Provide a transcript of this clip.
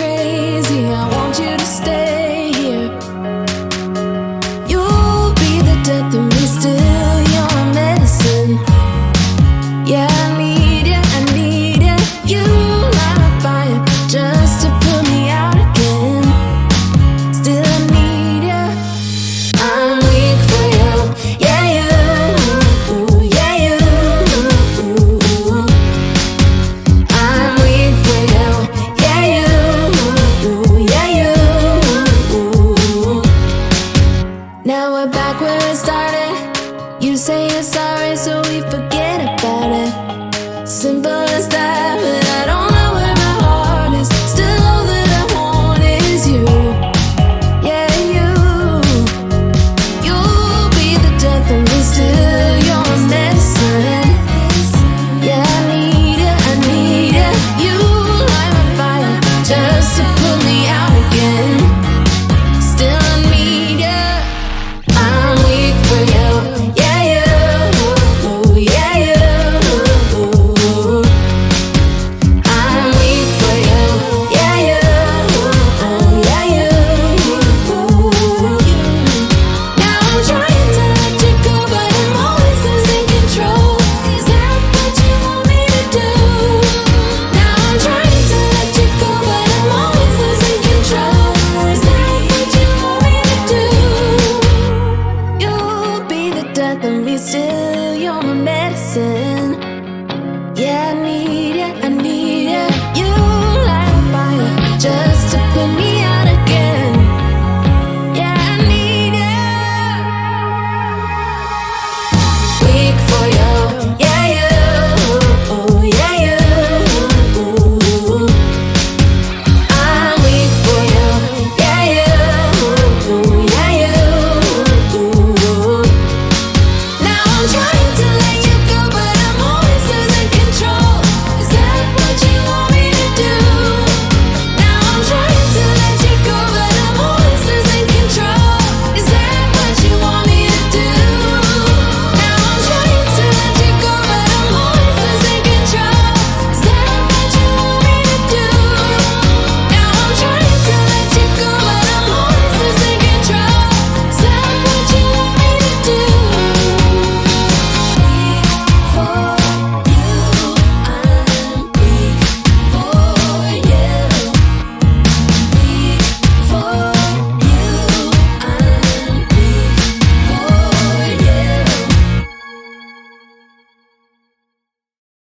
crazy. I want you to stay here. You'll be the death of me, still your medicine. Yeah, I need you, I need you. You light my fire just to put me out again. Still I need you. I'm weak for you. Yeah, you. Yeah, you. I'm weak for you. Yeah, you. Yeah, you. Now we're back where it started. You say you're sorry, so we forget about it. Simple as that, but I don't know where my heart is. Still all that I want is you. Yeah, you. You'll be the death of me, still your medicine. Yeah, I need it, I need it. You light my fire just to put me